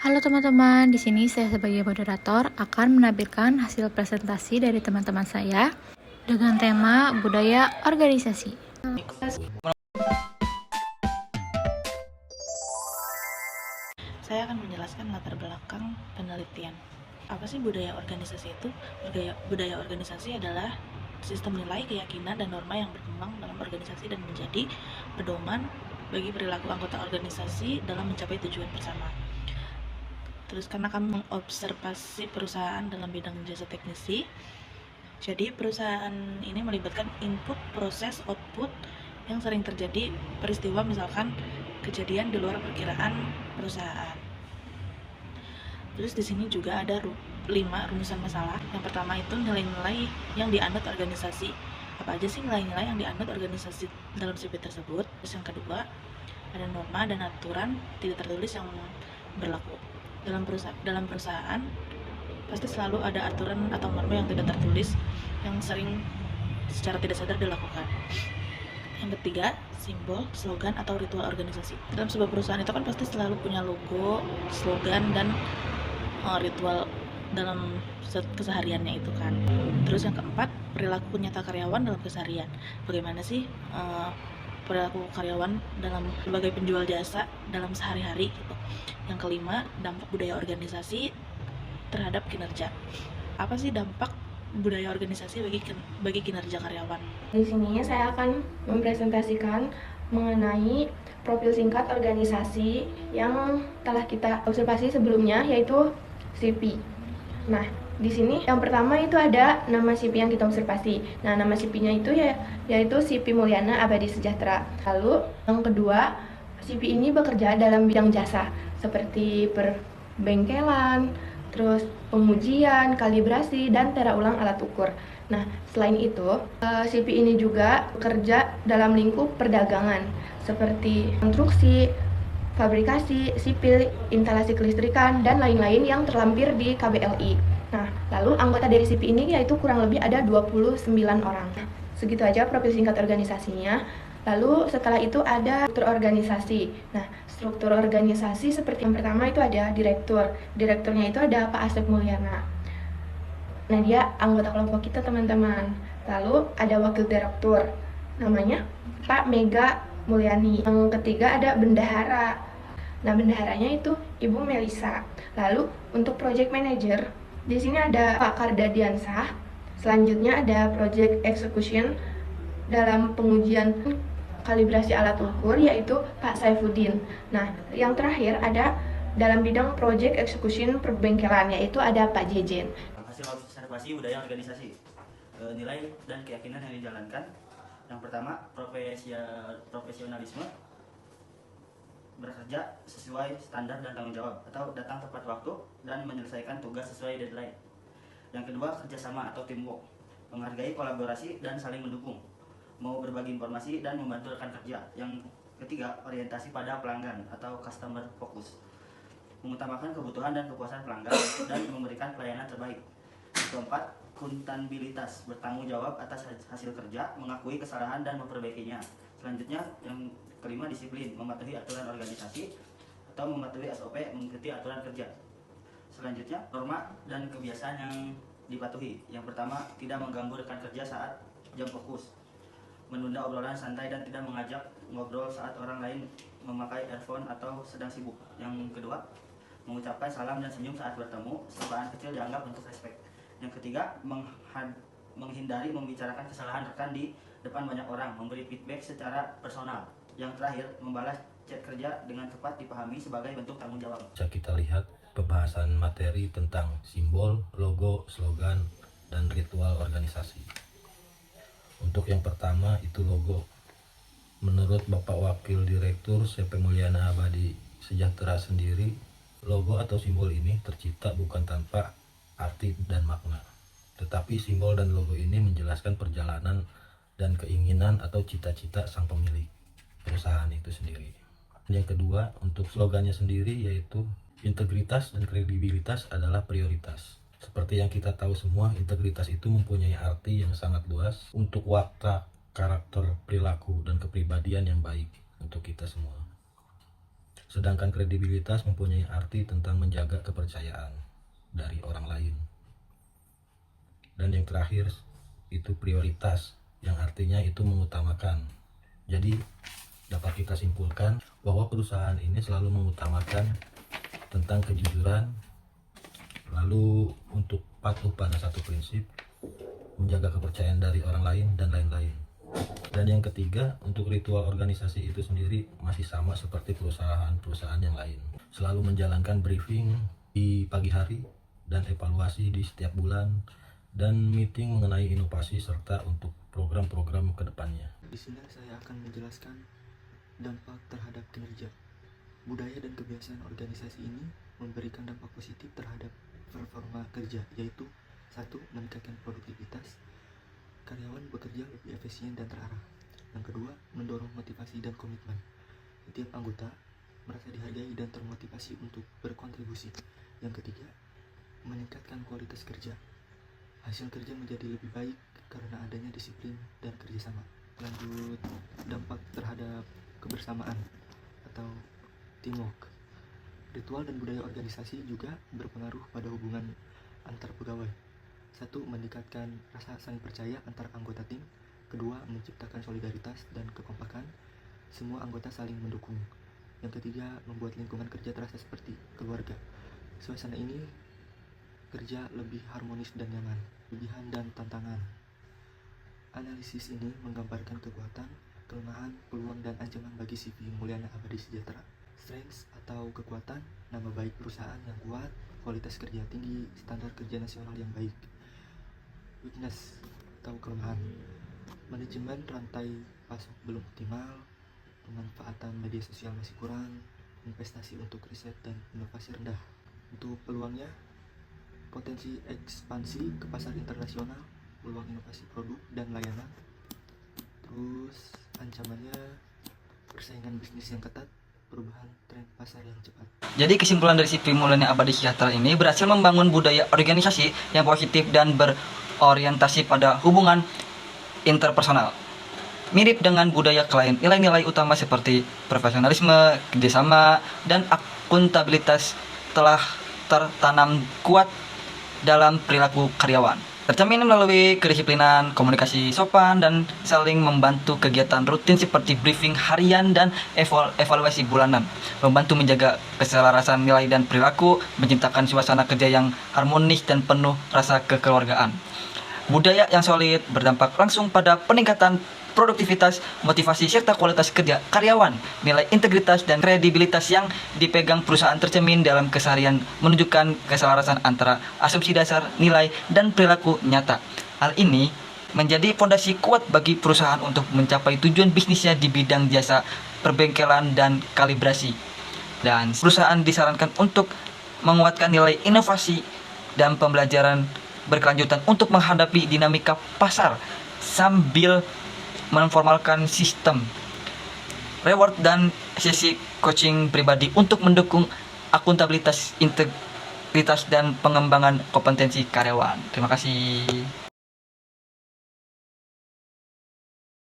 Halo teman-teman, di sini saya sebagai moderator akan menampilkan hasil presentasi dari teman-teman saya dengan tema budaya organisasi. Saya akan menjelaskan latar belakang penelitian. Apa sih budaya organisasi itu? Budaya organisasi adalah sistem nilai, keyakinan, dan norma yang berkembang dalam organisasi dan menjadi pedoman bagi perilaku anggota organisasi dalam mencapai tujuan bersama. Terus karena kami mengobservasi perusahaan dalam bidang jasa teknisi, jadi perusahaan ini melibatkan input, proses, output yang sering terjadi peristiwa, misalkan kejadian di luar perkiraan perusahaan. Terus di sini juga ada 5 rumusan masalah. Yang pertama itu nilai-nilai yang dianut organisasi. Apa aja sih nilai-nilai yang dianut organisasi dalam CV tersebut? Terus yang kedua, ada norma dan aturan tidak tertulis yang berlaku. Dalam perusahaan pasti selalu ada aturan atau norma yang tidak tertulis yang sering secara tidak sadar dilakukan. Yang ketiga, simbol, slogan, atau ritual organisasi. Dalam sebuah perusahaan itu kan pasti selalu punya logo, slogan, dan ritual dalam kesehariannya itu kan. Terus yang keempat, perilaku nyata karyawan dalam keseharian. Bagaimana sih perilaku karyawan dalam sebagai penjual jasa dalam sehari-hari gitu. Yang kelima, dampak budaya organisasi terhadap kinerja. Apa sih dampak budaya organisasi bagi kinerja karyawan? Di sini saya akan mempresentasikan mengenai profil singkat organisasi yang telah kita observasi sebelumnya, yaitu CV. Nah, di sini yang pertama itu ada nama CV yang kita observasi. Nah, nama CV-nya itu yaitu CV Mulyana Abadi Sejahtera. Lalu yang kedua, CV ini bekerja dalam bidang jasa seperti perbengkelan, terus pengujian, kalibrasi, dan tera ulang alat ukur. Nah, selain itu, CV ini juga bekerja dalam lingkup perdagangan seperti konstruksi, fabrikasi, sipil, instalasi kelistrikan, dan lain-lain yang terlampir di KBLI. Nah, lalu anggota dari CV ini yaitu kurang lebih ada 29 orang. Segitu aja profil singkat organisasinya. Lalu setelah itu ada struktur organisasi. Nah, struktur organisasi seperti yang pertama itu ada direktur. Direkturnya itu ada Pak Asep Mulyana. Nah, dia anggota kelompok kita, teman-teman. Lalu ada wakil direktur, namanya Pak Mega Mulyani. Yang ketiga ada bendahara. Nah, bendaharanya itu Ibu Melisa. Lalu untuk project manager, di sini ada Pak Kardadiansah. Selanjutnya ada project execution dalam pengujian kalibrasi alat ukur, yaitu Pak Saifuddin. Nah, yang terakhir ada dalam bidang project execution perbengkelan, yaitu ada Pak Jejen. Hasil observasi budaya organisasi, nilai dan keyakinan yang dijalankan. Yang pertama, profesionalisme, bekerja sesuai standar dan tanggung jawab, atau datang tepat waktu dan menyelesaikan tugas sesuai deadline. Yang kedua, kerjasama atau teamwork, menghargai kolaborasi dan saling mendukung, mau berbagi informasi dan membantu rekan kerja. Yang ketiga, orientasi pada pelanggan atau customer focus, mengutamakan kebutuhan dan kepuasan pelanggan dan memberikan pelayanan terbaik. Yang keempat, akuntabilitas, bertanggung jawab atas hasil kerja, mengakui kesalahan dan memperbaikinya. Selanjutnya, yang kelima, disiplin, mematuhi aturan organisasi atau mematuhi SOP, mengikuti aturan kerja. Selanjutnya, norma dan kebiasaan yang dipatuhi. Yang pertama, tidak mengganggu rekan kerja saat jam fokus, menunda obrolan santai dan tidak mengajak ngobrol saat orang lain memakai earphone atau sedang sibuk. Yang kedua, mengucapkan salam dan senyum saat bertemu, sapaan kecil dianggap untuk respek. Yang ketiga, menghindari membicarakan kesalahan rekan di depan banyak orang, memberi feedback secara personal. Yang terakhir, membalas chat kerja dengan cepat dipahami sebagai bentuk tanggung jawab. Bisa kita lihat pembahasan materi tentang simbol, logo, slogan, dan ritual organisasi. Untuk yang pertama itu logo. Menurut Bapak Wakil Direktur CP Mulyana Abadi Sejahtera sendiri, logo atau simbol ini tercipta bukan tanpa arti dan makna. Tetapi simbol dan logo ini menjelaskan perjalanan dan keinginan atau cita-cita sang pemilik perusahaan itu sendiri. Yang kedua, untuk slogannya sendiri yaitu integritas dan kredibilitas adalah prioritas. Seperti yang kita tahu semua, integritas itu mempunyai arti yang sangat luas untuk watak, karakter, perilaku, dan kepribadian yang baik untuk kita semua. Sedangkan kredibilitas mempunyai arti tentang menjaga kepercayaan dari orang lain. Dan yang terakhir itu prioritas, yang artinya itu mengutamakan. Jadi dapat kita simpulkan bahwa perusahaan ini selalu mengutamakan tentang kejujuran, lalu untuk patuh pada satu prinsip, menjaga kepercayaan dari orang lain, dan lain-lain. Dan yang ketiga, untuk ritual organisasi itu sendiri masih sama seperti perusahaan-perusahaan yang lain. Selalu menjalankan briefing di pagi hari dan evaluasi di setiap bulan, dan meeting mengenai inovasi serta untuk program-program ke depannya. Di sini saya akan menjelaskan dampak terhadap kinerja. Budaya dan kebiasaan organisasi ini memberikan dampak positif terhadap performa kerja, yaitu 1. Meningkatkan produktivitas, karyawan bekerja lebih efisien dan terarah. Yang kedua, mendorong motivasi dan komitmen. Setiap anggota merasa dihargai dan termotivasi untuk berkontribusi. Yang ketiga, meningkatkan kualitas kerja. Hasil kerja menjadi lebih baik karena adanya disiplin dan kerjasama. Lanjut, dampak terhadap kebersamaan atau teamwork. Ritual dan budaya organisasi juga berpengaruh pada hubungan antar pegawai. 1. Meningkatkan rasa saling percaya antar anggota tim. Kedua, menciptakan solidaritas dan kekompakan. Semua anggota saling mendukung. Yang ketiga, membuat lingkungan kerja terasa seperti keluarga. Suasana ini kerja lebih harmonis dan nyaman. Kelebihan dan tantangan. Analisis ini menggambarkan kekuatan, kelemahan, peluang, dan ancaman bagi CV Mulyana Abadi Sejahtera. Strengths atau kekuatan, nama baik perusahaan yang kuat, kualitas kerja tinggi, standar kerja nasional yang baik. Weakness atau kelemahan, manajemen rantai pasok belum optimal, pemanfaatan media sosial masih kurang, investasi untuk riset dan inovasi rendah. Untuk peluangnya, potensi ekspansi ke pasar internasional, peluang inovasi produk dan layanan. Terus ancamannya, persaingan bisnis yang ketat, perubahan tren pasar yang cepat. Jadi kesimpulan dari CV Mulyana Abadi Sejahtera ini berhasil membangun budaya organisasi yang positif dan berorientasi pada hubungan interpersonal. Mirip dengan budaya klien, nilai-nilai utama seperti profesionalisme, kerjasama, dan akuntabilitas telah tertanam kuat dalam perilaku karyawan. Tercermin melalui kedisiplinan, komunikasi sopan, dan saling membantu kegiatan rutin seperti briefing harian dan evaluasi bulanan. Membantu menjaga keselarasan nilai dan perilaku, menciptakan suasana kerja yang harmonis dan penuh rasa kekeluargaan. Budaya yang solid berdampak langsung pada peningkatan produktivitas, motivasi, serta kualitas kerja karyawan. Nilai integritas dan kredibilitas yang dipegang perusahaan tercermin dalam keseharian menunjukkan keselarasan antara asumsi dasar, nilai, dan perilaku nyata. Hal ini menjadi fondasi kuat bagi perusahaan untuk mencapai tujuan bisnisnya di bidang jasa, perbengkelan, dan kalibrasi. Dan perusahaan disarankan untuk menguatkan nilai inovasi dan pembelajaran berkelanjutan untuk menghadapi dinamika pasar sambil menformalkan sistem reward dan sesi coaching pribadi untuk mendukung akuntabilitas, integritas, dan pengembangan kompetensi karyawan. Terima kasih.